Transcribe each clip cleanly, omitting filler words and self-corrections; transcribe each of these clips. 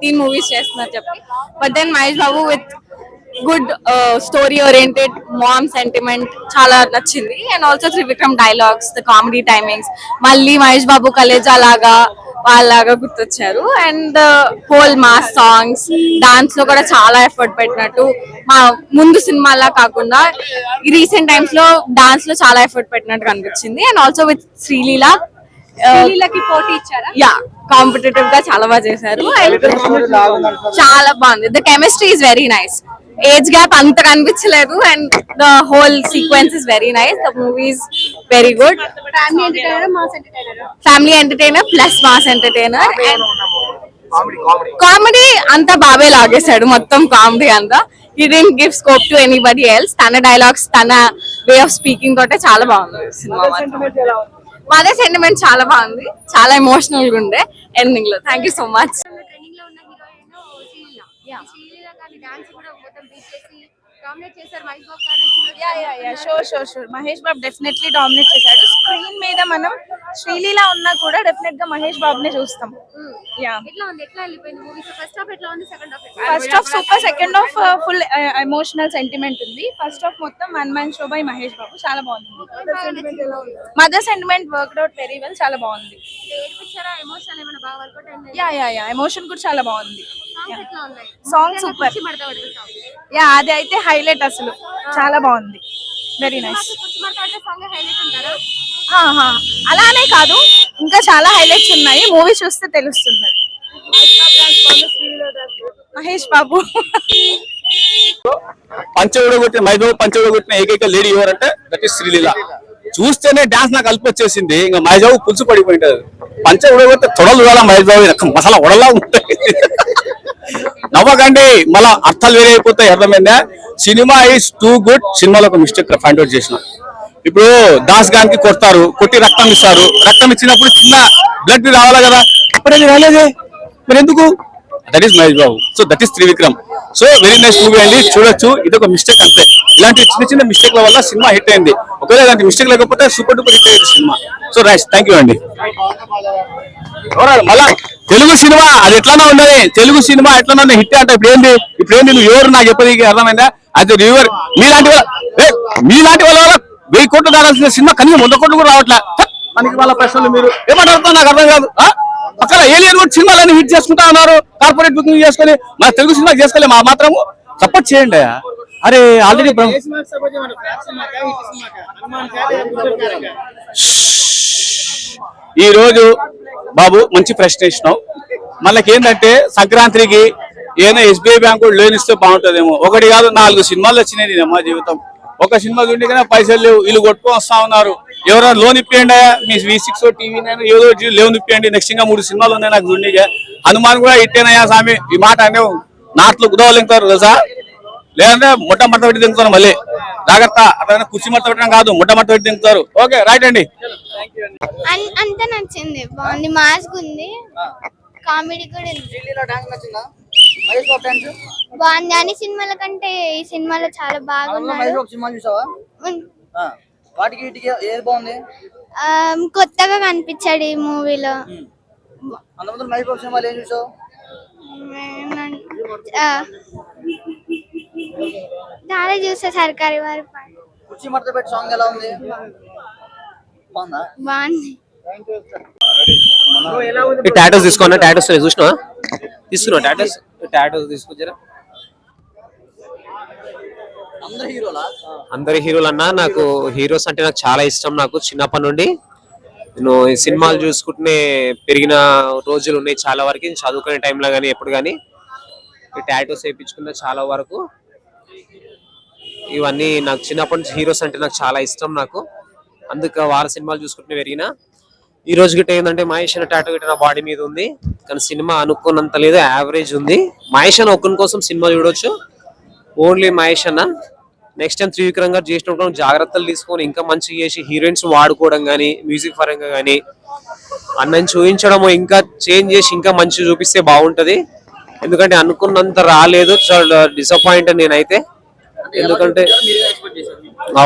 13 movies చేస్తున్నారు చెప్పి but then Mahesh Babu with good story oriented mom sentiment చాలా నచ్చింది and also Trivikram dialogues the comedy timings మళ్ళీ మహేష్ బాబు కలేజా లాగా వాళ్ళలాగా గుర్తొచ్చారు and whole mass songs dance లో కూడా చాలా ఎఫర్ట్ పెట్టినట్టు మా ముందు సినిమాలా కాకుండా రీసెంట్ టైమ్స్ లో డాన్స్ లో చాలా ఎఫర్ట్ పెట్టినట్టు కనిపించింది అండ్ ఆల్సో విత్ శ్రీలీల శ్రీలీలకి పోటీ ఇచ్చారా? యా కాంపిటేటివ్ గా చాలా బాగా చేశారు చాలా బాగుంది the chemistry is very nice age gap అంత కనిపించలేదు and the whole sequence is very nice the movie is very good family entertainer mass entertainer family entertainer plus mass entertainer comedy అంతా బాబే లాగేశాడు మొత్తం కామెడీ అంతా he didn't give scope to anybody else తన dialogues తన way of speaking తోటే చాలా బాగుంది cinema mother sentiment చాలా బాగుంది చాలా ఎమోషనల్ గా ఉండే ఎండింగ్ లో thank you so much trending లో ఉన్న హీరోయిన్ శ్రీలీల శ్రీలీల గారి డాన్స్ కూడా మొత్తం బీట్ చేసి డామినేట్ చేశారు మహేష్ బాబు గారు. Sure Mahesh Babu definitely dominate చేశాడు. స్క్రీన్ మీద మనం శ్రీలీల ఉన్నా కూడా డెఫినెట్ గా మహేష్ బాబునే చూస్తాం. ఎట్లా ఉంది ఎట్లా వెళ్ళిపోయింది మూవీ ఫస్ట్ హాఫ్ ఎట్లా ఉంది second half first half super, second half full emotional sentiment ఉంది. ఫస్ట్ హాఫ్ మొత్తం one man show by Mahesh Babu చాలా బాగుంది. Mother sentiment worked out very well, చాలా బాగుంది. ఎమోషన్ ఏమైనా బాగా వర్కౌట్ అయింది? యా ఎమోషన్ కూడా చాలా బాగుంది. ఎట్లా ఉన్నాయి సాంగ్ సూపర్. యా అది అయితే హైలైట్, అసలు చాలా బాగుంది. Very nice. హైలైట్ అంటారా? అలానే కాదు, ఇంకా చాలా హైలైట్స్ ఉన్నాయి, మూవీ చూస్తే తెలుస్తుంది. మహేష్ బాబు పంచగొట్టిన మైబాబు పంచగొట్టిన ఏకైక లేడీ ఎవరంటే దట్ ఈస్ శ్రీలీల. చూస్తేనే డాన్స్ నాకు కలిపి వచ్చేసింది. ఇంకా మహేష్ బాబు పులుసు పడిపోయింటది. పంచ ఉడగొట్టే తొడలు చూడాలా మహేష్ బాబు మసాలా ఉడలా ఉంటాయి. నవ్వకండి, మళ్ళా అర్థాలు వేరే అయిపోతాయి. అర్థమైందా? Cinema is too good. సినిమాలో ఒక మిస్టేక్ ఫైండ్ అవుట్ చేసిన. ఇప్పుడు దాస్ గానికి కొడతారు, కొట్టి రక్తం ఇస్తారు. రక్తం ఇచ్చినప్పుడు చిన్న బ్లడ్ రావాలి కదా, అప్పుడేది రాలేదే, మరి ఎందుకు? That is Mahesh Babu. So that is Trivikram. So very nice movie అండి, చూడొచ్చు. ఇది ఒక మిస్టేక్ అంతే. ఇలాంటి చిన్న చిన్న మిస్టేక్ల వల్ల సినిమా హిట్ అయింది. ఒకవేళ ఇలాంటి మిస్టేక్ లేకపోతే సూపర్ డూపర్ హిట్ అయ్యేది cinema. So right, thank you అండి. మళ్ళా తెలుగు సినిమా అది ఎట్లానే ఉన్నది, తెలుగు సినిమా ఎట్లా హిట్ అంటే ఇప్పుడేంది నువ్వు ఎవరు నాకు చెప్పేది అర్థమైందా? అది రివ్యూవర్ మీలాంటి వాళ్ళ వల్ల 1000 కోట్లు కావాల్సిన సినిమా కనీసం 100 కోట్లు కూడా రావట్లే. మనకి వాళ్ళ ప్రశ్నలు మీరు ఏమంటారు నాకు అర్థం కాదు. అక్కడ ఏలియన్ కూడా సినిమాలన్నీ హిట్ చేసుకుంటా ఉన్నారు, కార్పొరేట్ బుకింగ్ చేసుకొని. మన తెలుగు సినిమా చేసుకోలే, మా మాత్రము సపోర్ట్ చేయండి. అరే ఆల్రెడీ ఈ రోజు బాబు మంచి ప్రశ్న ఇచ్చినావు. మనకేంటంటే సంక్రాంతికి ఏదైనా SBI బ్యాంకు లోన్ ఇస్తే బాగుంటుందేమో. ఒకటి కాదు 4 సినిమాలు వచ్చినాయి నేనమ్మా జీవితం. ఒక సినిమా చూండి కానీ పైసలు లేవు, వీళ్ళు కొట్టుకొని వస్తా ఉన్నారు. ఎవరైనా లోన్ ఇప్పియండి, మీ V6 TV9 ఏదో లోన్ ఇప్పియండి. నెక్స్ట్ ఇంకా 3 సినిమాలు ఉన్నాయి నాకు చూండిగా. హనుమాన్ కూడా ఇట్టేనయ్యా స్వామి, ఈ మాట అంటే నాట్లు కుదవలింటారు తెలుసా, లేదంటే ముట్ట మట్ట పెట్టి దింగుతారు. మళ్ళీ జాగ్రత్త, అట్లా కుర్చీ మట్ట పెట్టడం కాదు, ముట్ట మట్ట పెట్టి దింగుతారు. ఓకే రైట్ అండి. అంత నచ్చింది, బాగుంది, మాస్ ఉంది, కామెడీ కూడా బాగుంది. అన్ని సినిమాల కంటే ఈ సినిమాలో చాలా బాగున్నాడు. కొత్తగా కనిపించాడు ఈ మూవీలో. చాలా చూసా, సర్కారీ వారి బాగుంది. టాటోస్ తీసుకోండి, టాటోస్ చూసినా తీసుకున్నా, టాటోస్ తీసుకొచ్చారా? అందరు హీరోలు అన్నా, నాకు హీరోస్ అంటే నాకు చాలా ఇష్టం. నాకు చిన్నప్పటి నుండి నేను ఈ సినిమాలు చూసుకుంటూనే పెరిగిన రోజులు ఉన్నాయి చాలా వరకు. చదువుకునే టైంలో కానీ ఎప్పుడు కానీ టాటోస్ వేయించుకున్న చాలా వరకు. ఇవన్నీ నాకు చిన్నప్పటి నుంచి హీరోస్ అంటే నాకు చాలా ఇష్టం. నాకు అందుకు వారి సినిమాలు చూసుకుంటూనే పెరిగిన. ఈ రోజు గిట్ట ఏంటంటే మహేష్ అన్న టాటో గిట్ట నా బాడీ మీద ఉంది, కానీ సినిమా అనుకున్నంత లేదు, యావరేజ్ ఉంది. మహేష్ అన్న ఒక్కని కోసం సినిమా చూడొచ్చు, ఓన్లీ మహేష్ అన్న. నెక్స్ట్ టైం త్రివిక్రమ్ గారు చేసినప్పుడు జాగ్రత్తలు తీసుకొని ఇంకా మంచిగా చేసి హీరోయిన్స్ వాడుకోవడం కానీ, మ్యూజిక్ పరంగా కానీ అన్నని చూపించడం, ఇంకా చేంజ్ చేసి ఇంకా మంచిగా చూపిస్తే బాగుంటది. ఎందుకంటే అనుకున్నంత రాలేదు, చాలా డిసప్పాయింట్ నేనైతే. ఎందుకంటే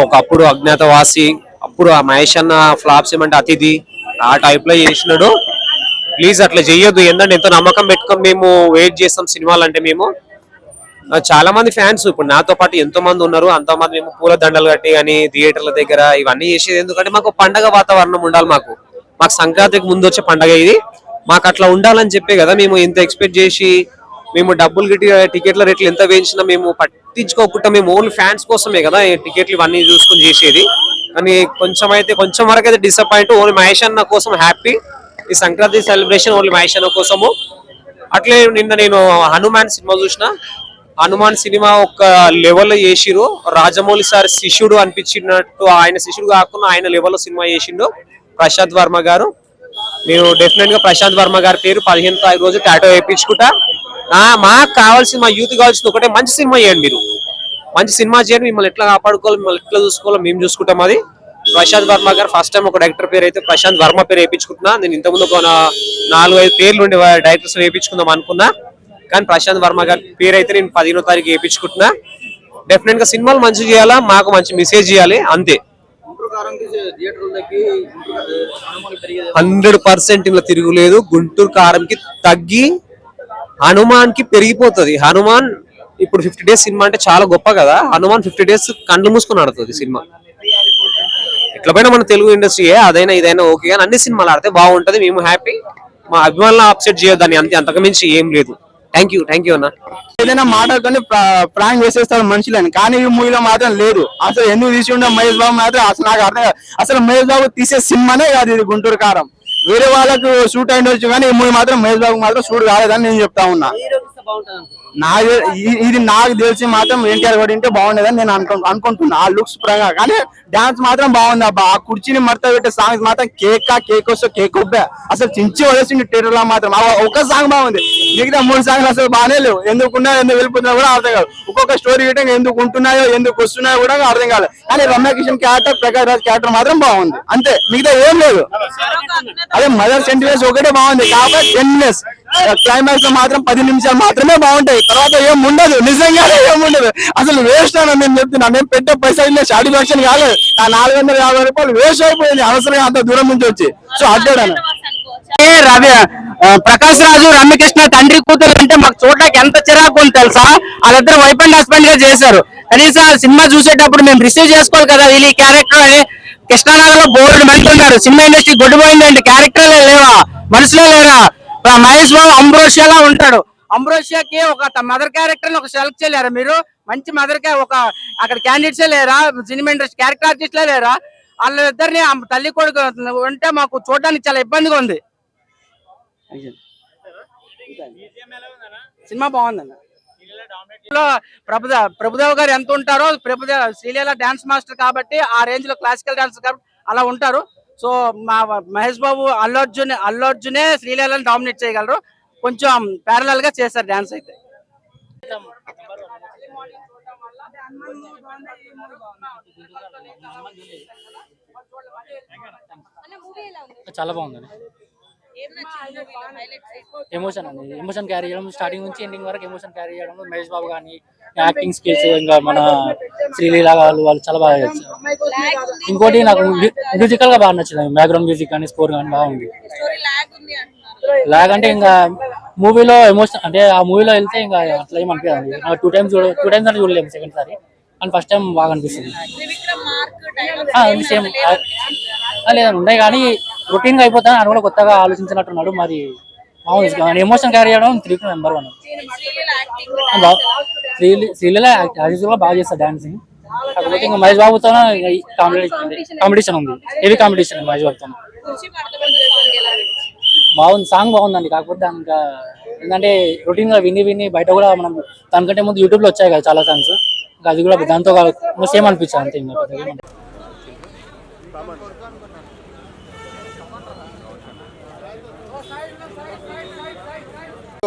ఒకప్పుడు అజ్ఞాతవాసి, అప్పుడు ఆ మహేష్ అన్న ఫ్లాప్స్ ఏమంటే అతిథి ఆ టైప్ లో చేసినాడు. ప్లీజ్ అట్లా చెయ్యొద్దు. ఏంటంటే ఎంతో నమ్మకం పెట్టుకొని మేము వెయిట్ చేస్తాం సినిమాలు అంటే. మేము చాలా మంది ఫ్యాన్స్ ఇప్పుడు నాతో పాటు ఎంతో మంది ఉన్నారు. అంతో మంది మేము పూల దండలు కట్టి కానీ థియేటర్ల దగ్గర ఇవన్నీ చేసేది ఎందుకంటే మాకు పండగ వాతావరణం ఉండాలి. మాకు సంక్రాంతికి ముందు వచ్చే పండగ ఇది. మాకు అట్లా ఉండాలని చెప్పే కదా మేము ఇంత ఎక్స్పెక్ట్ చేసి మేము డబ్బులు గిట్టి టికెట్ల రేట్లు ఎంత వేయించినా మేము పట్టించుకోకుండా మేము ఓన్లీ ఫ్యాన్స్ కోసమే కదా టికెట్లు ఇవన్నీ చూసుకొని చేసేది. కానీ కొంచెం వరకు అయితే డిసప్పాయింట్. ఓన్లీ మహేష్ అన్న కోసం హ్యాపీ. ఈ సంక్రాంతి సెలబ్రేషన్ ఓన్లీ మహేష్ అన్న కోసము. అట్లే నిన్న నేను హనుమాన్ సినిమా చూసిన. హనుమాన్ సినిమా ఒక లెవెల్లో చేసిరు. రాజమౌళి సార్ శిష్యుడు అనిపించినట్టు ఆయన శిష్యుడు కాకుండా ఆయన లెవెల్లో సినిమా చేసిండు ప్రశాంత్ వర్మ గారు. నేను డెఫినెట్ గా ప్రశాంత్ వర్మ గారి పేరు 15వ తారీఖు రోజు టాటో వేయించుకుంటా. మాకు కావాల్సిన మా యూత్ కావాల్సింది ఒకటే, మంచి సినిమా చేయండి. మీరు మంచి సినిమా చేయండి. మిమ్మల్ని ఎట్లా కాపాడుకోవాలి, మిమ్మల్ని ఎట్లా చూసుకోవాలో మేము చూసుకుంటాం. అది ప్రశాంత్ వర్మ గారు ఫస్ట్ టైం ఒక డైరెక్టర్ పేరు అయితే ప్రశాంత్ వర్మ పేరు వేయించుకుంటున్నా. నేను ఇంతకుముందు ఒక 4-5 పేర్లు ఉండే డైరెక్టర్స్ వేయించుకుందాం అనుకున్నా. కానీ ప్రశాంత్ వర్మ గారి పేరు అయితే నేను 15వ తారీఖు వేయించుకుంటున్నా. డెఫినెట్ గా సినిమాలు మంచి చేయాలా, మాకు మంచి మెసేజ్ చేయాలి అంతే. 100% ఇలా తిరుగులేదు. గుంటూరు కారంకి తగ్గి హనుమాన్ కి పెరిగిపోతుంది. హనుమాన్ ఇప్పుడు 50 డేస్ సినిమా అంటే చాలా గొప్ప కదా. హనుమాన్ 50 డేస్ కళ్ళు మూసుకొని ఆడుతుంది సినిమా. ఎట్లా పోయినా మన తెలుగు ఇండస్ట్రీయే, అదైనా ఇదైనా ఓకే. కానీ అన్ని సినిమాలు ఆడితే బాగుంటది. మేము హ్యాపీ. మా అభిమానులను అప్సెట్ చేయొద్దని అంతే, అంతకుమించి ఏం లేదు. థ్యాంక్ యూ అన్న. ఏదైనా మాటలతోనే ప్రాంక్ వేసేస్తారు మనుషులని, కానీ ఈ మూవీలో మాత్రం లేదు. అసలు ఎందుకు తీసి ఉండే మహేష్ బాబు మాత్రం అసలు నాకు అర్థం కాదు. అసలు మహేష్ బాబు తీసే సినిమానే కాదు ఇది గుంటూరు కారం. వేరే వాళ్ళకు షూట్ అయ్యిండొచ్చు కానీ ఈ మూవీ మాత్రం మహేష్ బాబు మాత్రం షూట్ కాలేదని నేను చెప్తా ఉన్నా. ఇది నాకు తెలిసి మాత్రం ఎన్టీఆర్ కూడా ఉంటే బాగుండేదని నేను అనుకుంటున్నా ఆ లుక్స్ పరంగా. కానీ డాన్స్ మాత్రం బాగుంది అబ్బా. ఆ కుర్చీని మడత పెట్టే సాంగ్స్ మాత్రం కేక్ వస్తే కేక్ ఉబ్బా అసలు చించి వదిలేసింది థియేటర్ లో మాత్రం. ఒక సాంగ్ బాగుంది, మిగతా 3 సాంగ్లు అసలు బాగానే లేవు. ఎందుకున్నా ఎందుకు వెళ్ళిపోతున్నా కూడా అర్థం కాదు. ఒక్కొక్క స్టోరీ గిట్టంగా ఎందుకు ఉంటున్నాయో ఎందుకు వస్తున్నాయో కూడా అర్థం కాదు. కానీ రమ్యకిషన్ క్యారెక్టర్, ప్రకాష్ రాజ్ క్యారెక్టర్ మాత్రం బాగుంది అంతే, మిగతా ఏం లేదు. అదే మదర్ సెంటిమెంట్స్ ఒకటే బాగుంది. కాబట్టి 10 minutes క్లైమాక్స్ లో మాత్రం 10 నిమిషాలు మాత్రమే బాగుంటాయి. తర్వాత ఏం ఉండదు, నిజంగానే ఏముండదు. అసలు వేస్ట్ అని నేను చెప్తున్నా. నేను పెట్టే పైసలు సాటిస్ఫాక్షన్ కాలేదు. ఆ 450 రూపాయలు వేస్ట్ అయిపోయింది అవసరంగా అంత దూరం నుంచి వచ్చి. సో అడ్డాడు రవి ప్రకాష్ రాజు రమ్యకృష్ణ తండ్రి కూతురు అంటే మాకు చూడడానికి ఎంత చిరాకు ఉంది తెలుసా. వాళ్ళిద్దరు వైఫ్ అండ్ హస్బెండ్ గా చేశారు. కనీసం సినిమా చూసేటప్పుడు మేము రిసీవ్ చేసుకోవాలి కదా వీళ్ళు ఈ క్యారెక్టర్ అని. కృష్ణానగర్ లో బోర్డు మంది ఉన్నారు. Cinema industry గొడ్డుపోయిందండి. క్యారెక్టర్లే లేవా, మనుషులే లేరా. మహేష్ బాబు అంబ్రోషియాలా ఉంటాడు. అంబ్రోషియాకి ఒక మదర్ క్యారెక్టర్ ఒక సెలెక్ట్ చేయలేరా మీరు? మంచి మదర్ ఒక అక్కడ క్యాండిడేట్సే లేరా? సినిమా ఇండస్ట్రీ క్యారెక్టర్ ఆర్టిస్ట్లే లేరా? వాళ్ళిద్దరిని తల్లి కొడుకు ఉంటే మాకు చూడడానికి చాలా ఇబ్బందిగా ఉంది. సినిమా బాగుందన్న. ప్రభుదేవ్ గారు ఎంత ఉంటారో, శ్రీలీల డాన్స్ మాస్టర్ కాబట్టి ఆ రేంజ్ లో క్లాసికల్ డాన్స్ కాబట్టి అలా ఉంటారు. సో మా మహేష్ బాబు అల్లు అర్జునే శ్రీలీలను డామినేట్ చేయగలరు. కొంచెం ప్యారలల్ గా చేస్తారు డాన్స్ అయితే. చాలా బాగుందండి. ఎమోషన్ అండి, ఎమోషన్ క్యారీ చేయడం స్టార్టింగ్ నుంచి ఎండింగ్ వరకు ఎమోషన్ క్యారీ చేయడం. మహేష్ బాబు కానీ యాక్టింగ్ స్కిల్స్, ఇంకా మన శ్రీలీల వాళ్ళు చాలా బాగా చేస్తారు. ఇంకోటి నాకు మ్యూజికల్ గా బాగా నచ్చింది. బ్యాక్గ్రౌండ్ మ్యూజిక్ కానీ స్కోర్ కానీ బాగుంది. లాగ్ అంటే ఇంకా మూవీలో ఎమోషన్ అంటే ఆ మూవీలో వెళ్తే ఇంకా అట్లా ఏమనిపించదు. 2 times అంటే చూడలేము, సెకండ్ సారి అండ్ ఫస్ట్ టైం బాగా అనిపిస్తుంది. సేమ్ లేదని ఉన్నాయి కానీ రొటీన్ గా అయిపోతాను. అని కూడా కొత్తగా ఆలోచించినట్టున్నాడు. మరి బాగుంది. ఎమోషన్ క్యారీ చేయడం 3 నెంబర్ 1. శ్రీలీల బాగా చేస్తారు డాన్సింగ్. కాకపోతే ఇంకా మహేష్ బాబుతో కాంపిటీషన్ ఉంది, హెవీ కాంపిటీషన్ మహేష్ బాబుతో. బాగుంది, సాంగ్ బాగుందండి. కాకపోతే ఇంకా ఏంటంటే రొటీన్ గా విని బయట కూడా మనం దానికంటే ముందు యూట్యూబ్ లో వచ్చాయి కదా చాలా సాంగ్స్. ఇంకా అది కూడా దాంతో సేమ్ అనిపించాలి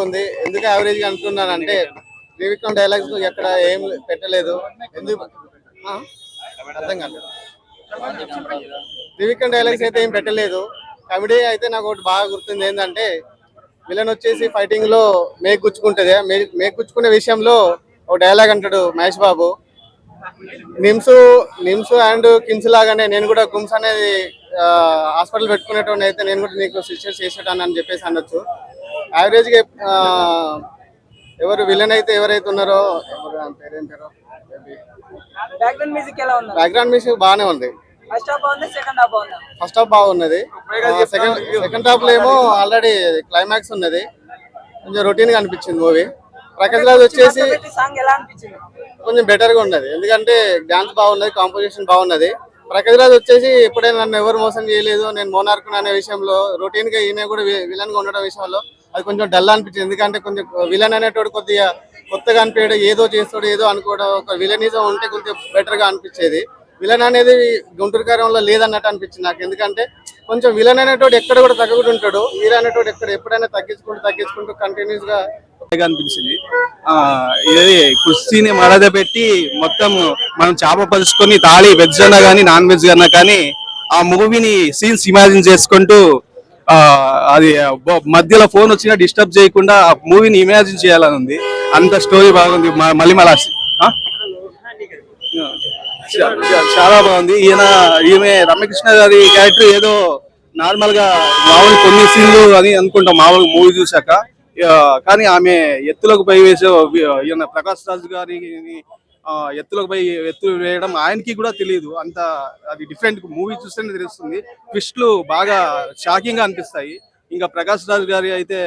అంతే. ఎందుకు యావరేజ్ గా అనుకున్నానంటే త్రివిక్రమ్ డైలాగ్స్ ఎక్కడ ఏం పెట్టలేదు. ఎందుకు అర్థం కాలేదు. త్రివిక్రమ్ డైలాగ్స్ అయితే ఏం పెట్టలేదు. కామెడీ అయితే నాకు ఒకటి బాగా గుర్తుంది. ఏంటంటే విలన్ వచ్చేసి ఫైటింగ్ లో మేక్ గుచ్చుకుంటది. మేక్ గుచ్చుకునే విషయంలో ఒక డైలాగ్ అంటాడు మహేష్ బాబు, నిమ్స్ అండ్ కిమ్స్ లాగానే నేను కూడా గుమ్స్ అనేది హాస్పిటల్ పెట్టుకునేటోని అయితే నేను కూడా నీకు సిస్టర్ చేసేటాను అని చెప్పేసి అనొచ్చు. యావరేజ్గా ఎవరు విలన్ అయితే ఎవరైతే ఉన్నారో ఎవరు పేరేం పేరు బ్యాక్గ్రౌండ్ మ్యూజిక్ ఎలా ఉంది? బ్యాక్గ్రౌండ్ మ్యూజిక్ బాగానే ఉంది. ఫస్ట్ హాఫ్ బాగుంది, సెకండ్ హాఫ్ బాగుంది. ఫస్ట్ హాఫ్ బాగున్నది, సెకండ్ హాఫ్ లో ఏమో ఆల్రెడీ క్లైమాక్స్ ఉన్నది, కొంచెం రొటీన్ గా అనిపించింది మూవీ. ప్రకాష్ రాజ్ వచ్చేసి సాంగ్ ఎలా అనిపించింది? కొంచెం బెటర్ గా ఉన్నది, ఎందుకంటే డాన్స్ బాగున్నది, కాంపోజిషన్ బాగున్నది. ప్రకాష్ రాజ్ వచ్చేసి ఎప్పుడైనా నన్ను ఎవరు మోసం చేయలేదు, నేను మోనార్క్ అనే విషయంలో రొటీన్ గా ఈయన కూడా విలన్ గా ఉండడం విషయంలో అది కొంచెం డల్ అనిపించింది. ఎందుకంటే కొంచెం విలన్ అనేటోడు కొద్దిగా కొత్తగా అనిపించడం, ఏదో చేస్తాడు ఏదో అనుకోవడం, ఒక విలనిజం ఉంటే కొంచెం బెటర్ గా అనిపించేది. విలన్ అనేది గుంటూరు కార్యంలో లేదన్నట్టు అనిపించింది నాకు. ఎందుకంటే కొంచెం విలన్ అనేటోడు ఎక్కడ కూడా తగ్గకుండా ఉంటాడు, హీరో అనేటోడు ఎప్పుడైనా తగ్గించుకుంటూ కంటిన్యూస్ గా అనిపించింది. ఇది కుస్తీని మరద పెట్టి మొత్తం మనం చేప పలుచుకొని తాళి వెజ్ అన్నా కానీ నాన్ వెజ్ అన్నా కానీ ఆ మూవీని సీన్స్ ఇమాజిన్ చేసుకుంటూ అది మధ్యలో ఫోన్ వచ్చినా డిస్టర్బ్ చేయకుండా ఆ మూవీని ఇమాజిన్ చేయాలని ఉంది. అంత స్టోరీ బాగుంది. మళ్ళీ చాలా బాగుంది. ఈమె రమ్యకృష్ణ గారి క్యారెక్టర్ ఏదో నార్మల్ గా మామూలు కొన్ని సీన్లు అని అనుకుంటాం మామూలు మూవీ చూసాక, కానీ ఆమె ఎత్తులకు పై వేసే ఈయన ప్రకాష్ రాజ్ గారి ఎత్తులకు పై ఎత్తులు వేయడం ఆయనకి కూడా తెలియదు. అంత అది డిఫరెంట్ మూవీ చూస్తేనే తెలుస్తుంది. ట్విస్ట్లు బాగా షాకింగ్ గా అనిపిస్తాయి. ఇంకా ప్రకాష్ రాజ్ గారి అయితే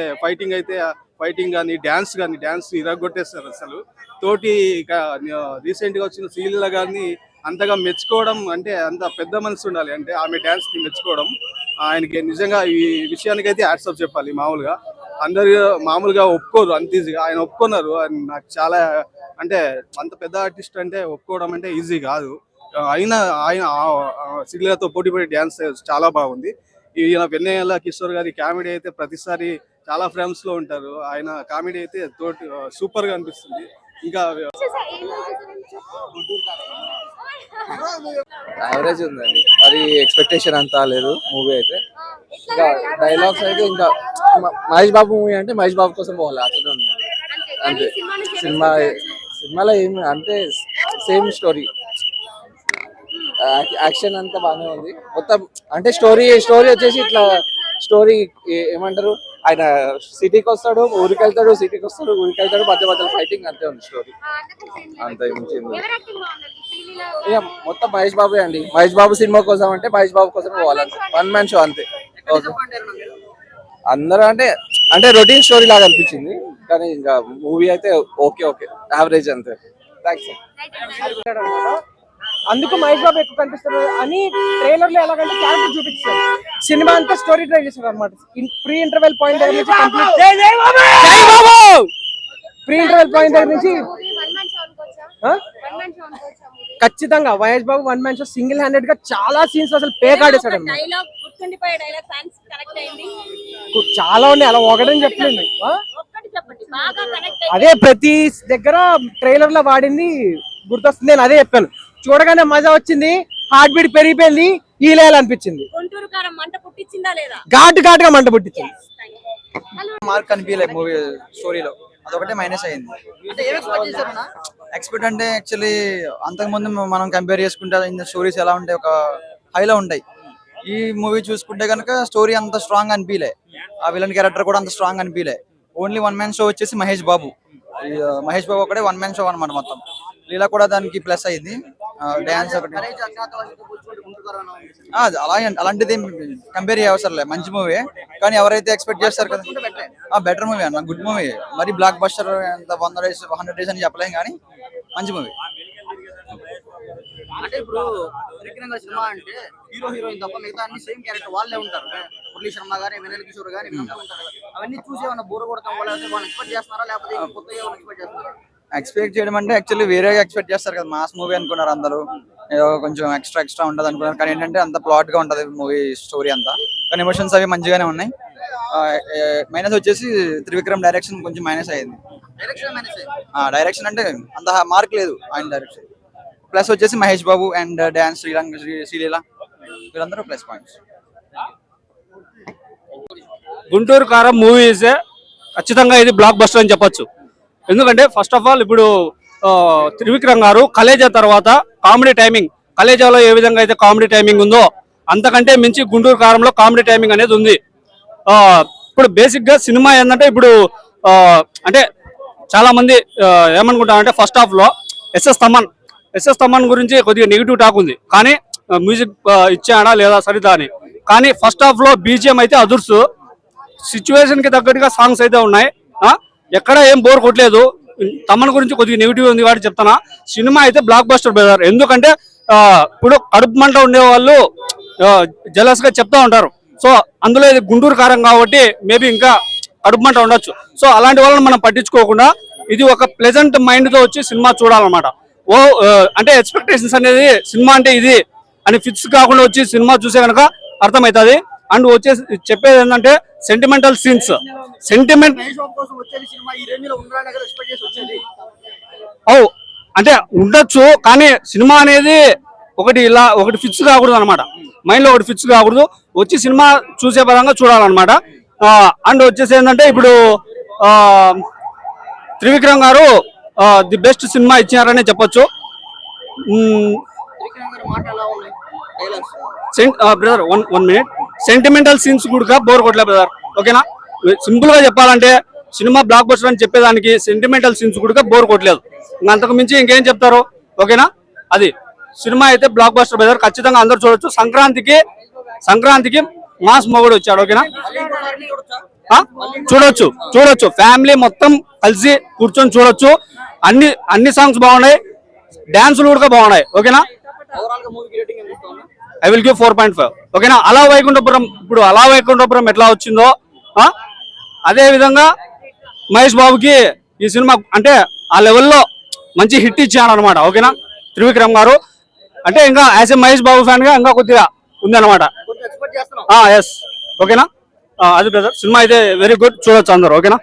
ఫైటింగ్ కానీ డాన్స్ ఇరగొట్టేస్తారు అసలు. తోటి రీసెంట్ గా వచ్చిన శ్రీలీల గారిని అంతగా మెచ్చుకోవడం అంటే అంత పెద్ద మనసు ఉండాలి, అంటే ఆమె డాన్స్ ని మెచ్చుకోవడం. ఆయనకి నిజంగా ఈ విషయానికి అయితే హ్యాట్స్ చెప్పాలి. అందరు మామూలుగా ఒప్పుకోరు అంత ఈజీగా, ఆయన ఒప్పుకున్నారు. నాకు చాలా అంటే అంత పెద్ద ఆర్టిస్ట్ అంటే ఒప్పుకోవడం అంటే ఈజీ కాదు. ఆయన శ్రీలీలతో పోటీ పడి డాన్స్ చాలా బాగుంది. ఈయన వెన్నెల కిషోర్ గారి కామెడీ అయితే ప్రతిసారి చాలా ఫ్రేమ్స్ లో ఉంటారు. ఆయన కామెడీ అయితే సూపర్ గా అనిపిస్తుంది. ఇంకా యావరేజ్ ఉందండి, మరి ఎక్స్పెక్టేషన్ అంతా లేదు మూవీ అయితే. ఇంకా డైలాగ్స్ అయితే ఇంకా మహేష్ బాబు మూవీ అంటే మహేష్ బాబు కోసం పోవాలి అట్లా ఉంది అంతే. సినిమాలో ఏమి అంటే సేమ్ స్టోరీ, యాక్షన్ అంతా బాగానే ఉంది మొత్తం. అంటే స్టోరీ వచ్చేసి ఇట్లా స్టోరీ ఏమంటారు, ఆయన సిటీకి వస్తాడు, ఊరికి వెళ్తాడు, సిటీకి వస్తాడు, ఊరికి వెళ్తాడు, మధ్య ఫైటింగ్ అంతే ఉంది స్టోరీ. అంత ఇక మొత్తం మహేష్ బాబే అండి. మహేష్ బాబు సినిమా కోసం అంటే మహేష్ బాబు కోసం పోవాలంటే వన్ మ్యాన్ షో అంతే. అందరూ అంటే రొటీన్ స్టోరీ లాగా అనిపించింది, కానీ ఇంకా మూవీ అయితే ఓకే యావరేజ్ అంతే. థ్యాంక్స్. అందుకు మహేష్ బాబు ఎక్కువ కనిపిస్తారు అని ట్రైలర్ లో ఎలాగంటే క్యారెక్టర్ చూపిస్తారు. సినిమా అంతా స్టోరీ ట్రై చేస్తారు అనమాట. ప్రీ ఇంటర్వెల్ పాయింట్ దగ్గర నుంచి ఖచ్చితంగా Mahesh Babu one man show single handed గా చాలా సీన్స్ అసలు పేకాడేశాడు అన్నమాట. చాలా ఉన్నాయి, అలా ఒకటని చెప్పలేదు. అదే ప్రతి దగ్గర ట్రైలర్ లో వాడింది గుర్తొస్తుంది. నేను అదే చెప్పాను, చూడగానే మజా వచ్చింది, హార్ట్ బీట్ పెరిగిపోయింది, అనిపించింది. ఘాటుగా మంట పుట్టించింది. మార్క్ అనిపించలేదు మూవీ స్టోరీలో, అదొకటే మైనస్ అయింది. ఎక్స్పెక్ట్ అంటే యాక్చువల్లీ అంతకుముందు మనం కంపేర్ చేసుకుంటే స్టోరీస్ ఎలా ఉంటాయి, ఒక హైలో ఉంటాయి. ఈ మూవీ చూసుకుంటే కనుక స్టోరీ అంత స్ట్రాంగ్ అనిపించలే, ఆ విలన్ క్యారెక్టర్ కూడా అంత స్ట్రాంగ్ అనిపించలే. ఓన్లీ వన్ మ్యాన్ షో వచ్చేసి మహేష్ బాబు ఒకటే వన్ మ్యాన్ షో అనమాట మొత్తం. లీలా కూడా దానికి ప్లస్ అయింది. డాన్స్ ఒకటి అలాంటిది కంపేర్ చేయవసరం, మంచి మూవీ. కానీ ఎవరైతే ఎక్స్పెక్ట్ చేస్తారు కదా, బెటర్ మూవీ అన్న, గుడ్ మూవీ. మరి బ్లాక్ బస్టర్ ఎంత 100 days అని చెప్పలేం, కానీ మంచి మూవీ. అంటే ఇప్పుడు సినిమా అంటే హీరో హీరోయిన్ తప్ప మిగతా అన్ని సేమ్ క్యారెక్టర్ వాళ్ళే ఉంటారు. మురళీ శర్మ గానీ, వెన్నెల కిషోర్ గానీ ఉంటారు. అవన్నీ చూసి ఏమన్నా బోర్ కొడతాం, వాళ్ళు ఎక్స్పెక్ట్ చేస్తున్నారా, లేకపోతే కొత్తగా ఏమైనా ఎక్స్పెక్ట్ చేస్తున్నారా? ఎక్స్పెక్ట్ చేయడం అంటే యాక్చువల్లీ వేరేగా ఎక్స్పెక్ట్ చేస్తారు కదా, మాస్ మూవీ అనుకున్నారు అందరూ, ఏదో కొంచెం ఎక్స్ట్రా ఉంటుంది అనుకున్నారు. కానీ ఏంటంటే అంత ప్లాట్ గా ఉంటది మూవీ స్టోరీ అంతా, కానీ ఎమోషన్స్ అవి మంచిగానే ఉన్నాయి. మైనస్ వచ్చేసి త్రివిక్రమ్ డైరెక్షన్ కొంచెం మైనస్ అయ్యింది. డైరెక్షన్ అంటే అంత మార్క్ లేదు ఆయన డైరెక్షన్. ప్లస్ వచ్చేసి మహేష్ బాబు అండ్ డాన్స్ శ్రీలీల వీళ్ళందరూ ప్లస్ పాయింట్స్. గుంటూరు కారం మూవీ ఇస్తే ఖచ్చితంగా ఇది బ్లాక్ బస్టర్ అని చెప్పొచ్చు. ఎందుకంటే ఫస్ట్ ఆఫ్ ఆల్ ఇప్పుడు త్రివిక్రమ్ గారు కలేజా తర్వాత కామెడీ టైమింగ్, కలేజాలో ఏ విధంగా అయితే కామెడీ టైమింగ్ ఉందో అంతకంటే మించి గుంటూరు కారంలో కామెడీ టైమింగ్ అనేది ఉంది. ఇప్పుడు బేసిక్ గా సినిమా ఏంటంటే ఇప్పుడు అంటే చాలా మంది ఏమనుకుంటారంటే ఫస్ట్ హాఫ్ లో ఎస్ఎస్ తమన్ గురించి కొద్దిగా నెగిటివ్ టాక్ ఉంది. కానీ మ్యూజిక్ ఇచ్చాడా లేదా సరిదా అని. కానీ ఫస్ట్ హాఫ్ లో బీజిఎం అయితే అదుర్సు, సిచ్యువేషన్ కి తగ్గట్టుగా సాంగ్స్ అయితే ఉన్నాయి. ఎక్కడ ఏం బోర్ కొట్టలేదు. తమన్ గురించి కొద్దిగా నెగిటివ్ ఉంది కాబట్టి చెప్తానా, సినిమా అయితే బ్లాక్ బస్టర్ బ్రదర్. ఎందుకంటే ఇప్పుడు కడుపు మంట ఉండే వాళ్ళు జలస్ గా చెప్తా ఉంటారు. సో అందులో ఇది గుంటూరు కారం కాబట్టి మేబీ ఇంకా కడుపు మంట ఉండొచ్చు. సో అలాంటి వాళ్ళని మనం పట్టించుకోకుండా ఇది ఒక ప్లెజెంట్ మైండ్ తో వచ్చి సినిమా చూడాలన్నమాట. అంటే ఎక్స్పెక్టేషన్స్ అనేది సినిమా అంటే ఇది అని ఫిక్స్ కాకుండా వచ్చి సినిమా చూసే కనుక అర్థమవుతుంది. అండ్ వచ్చేసి చెప్పేది ఏంటంటే సెంటిమెంటల్ సీన్స్, సెంటిమెంట్ అంటే ఉండొచ్చు. కానీ సినిమా అనేది ఒకటి ఫిక్స్ కాకూడదు అనమాట. మైండ్ లో ఒకటి ఫిక్స్ కాకూడదు, వచ్చి సినిమా చూసే పరంగా చూడాలన్నమాట. అండ్ వచ్చేసి ఏంటంటే ఇప్పుడు త్రివిక్రమ్ గారు ది బెస్ట్ సినిమా ఇచ్చారనే చెప్పొచ్చు. Brother one minute, sentimental scenes కూడా బోర్ కొట్టలే బ్రదర్. ఓకేనా, సింపుల్ గా చెప్పాలంటే సినిమా బ్లాక్ బస్టర్ అని చెప్పేదానికి సెంటిమెంటల్ సీన్స్ కూడా బోర్ కొట్టలేదు. అంతకు మించి ఇంకేం చెప్తారు. ఓకేనా, అది సినిమా అయితే బ్లాక్ బస్టర్ బ్రదర్, ఖచ్చితంగా అందరు చూడొచ్చు. సంక్రాంతికి మాస్ మొగుడు వచ్చాడు. ఓకేనా, చూడొచ్చు ఫ్యామిలీ మొత్తం కలిసి కూర్చొని చూడొచ్చు. అన్ని సాంగ్స్ బాగున్నాయి, డాన్సులు కూడా బాగున్నాయి. ఓకేనా, ఐ విల్ గివ్ 4.5. ఓకేనా, అలా వైకుంఠపురం ఎట్లా వచ్చిందో అదే విధంగా మహేష్ బాబుకి ఈ సినిమా అంటే ఆ లెవెల్లో మంచి హిట్ ఇచ్చాడు అనమాట. ఓకేనా, త్రివిక్రమ్ గారు అంటే ఇంకా as a Mahesh Babu fan గా ఇంకా కొద్దిగా ఉంది అనమాట. ఎస్, ఓకేనా, అది బ్రదర్. సినిమా అయితే వెరీ గుడ్, చూడొచ్చు అందరు. ఓకేనా,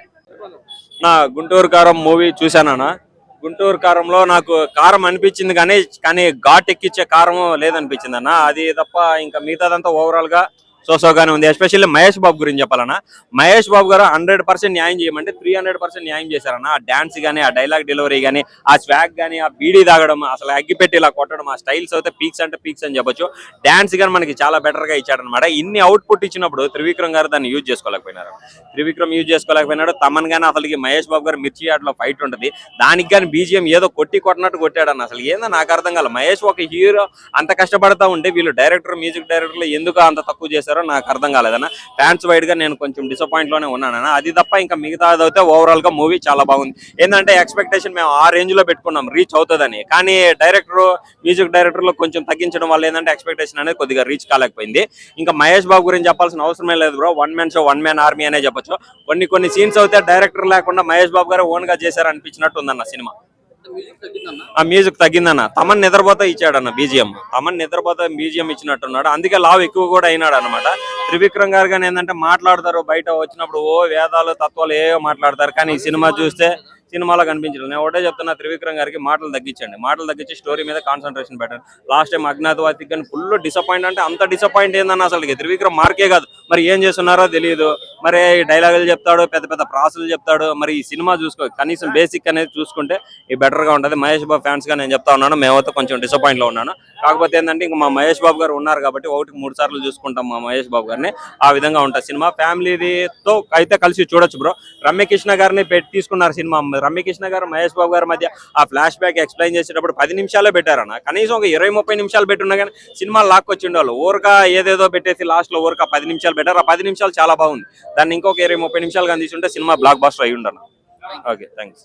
నా గుంటూరు కారం మూవీ చూశానన్నా. గుంటూరు కారంలో నాకు కారం అనిపించింది కానీ ఘాట్ ఎక్కిచ్చే కారం లేదనిపించింది అన్న. అది తప్ప ఇంకా మిగతాదంతా ఓవరాల్ గా సోసోగానే ఉంది. ఎస్పెషల్లీ మహేష్ బాబు గురించి చెప్పాలన్నా, మహేష్ బాబు గారు 100% న్యాయం చేయమంటే 300% న్యాయం చేశారన్న. ఆ డాన్స్ కానీ, ఆ డైలాగ్ డెలివరీ కానీ, ఆ స్వాగ్ కానీ, ఆ బీడీ తాగడం, అసలు అగ్గిపెట్టి ఇలా కొట్టడం, ఆ స్టైల్స్ అయితే పీక్స్ అంటే పీక్స్ అని చెప్పొచ్చు. డాన్స్ కానీ మనకి చాలా బెటర్ గా ఇచ్చాడనమాట. ఇన్ని అవుట్పుట్ ఇచ్చినప్పుడు త్రివిక్రమ్ గారు దాన్ని యూజ్ చేసుకోలేకపోయినాడు. తమన్ గానీ అసలుకి మహేష్ బాబు గారు మిర్చి ఆటలో ఫైట్ ఉంటుంది, దానికి కానీ బీజిఎం ఏదో కొట్టినట్టు కొట్టాడన్న. అసలు ఏందో నాకు అర్థం కాదు. మహేష్ ఒక హీరో అంత కష్టపడతా ఉంటే వీళ్ళు మ్యూజిక్ డైరెక్టర్లు ఎందుకు అంత తక్కువ చేశారో నాకు అర్థం కాలేదన్న. ఫ్యాన్స్ వైడ్ గా నేను కొంచెం డిసప్పాయింట్ లోనే ఉన్నానన్న. అది తప్ప ఇంకా మిగతాది అయితే ఓవరాల్ గా మూవీ చాలా బాగుంది. ఏంటంటే ఎక్స్పెక్టేషన్ మేము ఆ రేంజ్ లో పెట్టుకున్నాం రీచ్ అవుతుందని, కానీ మ్యూజిక్ డైరెక్టర్లు కొంచెం తగ్గించడం వల్ల ఏంటంటే ఎక్స్పెక్టేషన్ అనేది కొద్దిగా రీచ్ కాలేకపోయింది. ఇంకా మహేష్ బాబు గురించి చెప్పాల్సిన అవసరమే లేదు bro. One man show, one man army అనే చెప్పొచ్చు. కొన్ని సీన్స్ అయితే డైరెక్టర్ లేకుండా మహేష్ బాబు గారు ఓన్ గా చేశారు అనిపించినట్టు ఉందన్న సినిమా. ఆ మ్యూజిక్ తగ్గిందన్న. తమన్ నిద్రపోతా ఇచ్చాడన్న బీజిఎం. ఇచ్చినట్టున్నాడు, అందుకే లావ్ ఎక్కువ కూడా అయినాడు అనమాట. త్రివిక్రమ్ గారు కానీ ఏంటంటే మాట్లాడతారు బయట వచ్చినప్పుడు, వేదాలు తత్వాలు ఏవో మాట్లాడతారు, కానీ ఈ సినిమా చూస్తే సినిమాలో కనిపించలేదు. నేను ఒకటే చెప్తున్నా, త్రివిక్రమ్ గారికి మాటలు తగ్గించి స్టోరీ మీద కాన్సన్ట్రేషన్ పెట్టండి. లాస్ట్ టైం అజ్ఞాతవాసికి కానీ ఫుల్ డిసప్పాయింట్, అంటే అంత డిసప్పాయింట్ ఏందన్న అసలు త్రివిక్రమ్ మార్కే కాదు. మరి ఏం చేస్తున్నారో తెలియదు. మరి డైలాగులు చెప్తాడు, పెద్ద ప్రాసలు చెప్తాడు. మరి ఈ సినిమా కనీసం బేసిక్ అనేది చూసుకుంటే ఈ బెటర్ గా ఉంటుంది. మహేష్ బాబు ఫ్యాన్స్ గా నేను చెప్తా ఉన్నాను, మేమైతే కొంచెం డిసప్పాయింట్ లో ఉన్నాను. కాకపోతే ఏంటంటే ఇంకా మా మహేష్ బాబు గారు ఉన్నారు కాబట్టి 1-3 సార్లు చూసుకుంటాం మా మహేష్ బాబు గారిని. ఆ విధంగా ఉంటుంది సినిమా. ఫ్యామిలీతో అయితే కలిసి చూడొచ్చు బ్రో. రమ్యకృష్ణ గారిని తీసుకున్నారు సినిమా. రమ్యకృష్ణ గారు మహేష్ బాబు గారి మధ్య ఆ ఫ్లాష్ బ్యాక్ ఎక్స్ప్లెయిన్ చేసేటప్పుడు 10 నిమిషాలే పెట్టారన్న. కనీసం ఒక 20-30 నిమిషాలు పెట్టున్నా కానీ సినిమా లాక్కొచ్చిండే వాళ్ళు. ఊరక ఏదేదో పెట్టేసి లాస్ట్ లో ఊరక 10 నిమిషాలు పెట్టారు. ఆ 10 నిమిషాలు చాలా బాగుంది. దాన్ని ఇంకొక 20-30 నిమిషాలు కానీ తీసుంటే సినిమా బ్లాక్ బస్టర్ అయ్యి ఉండను. Okay, thanks.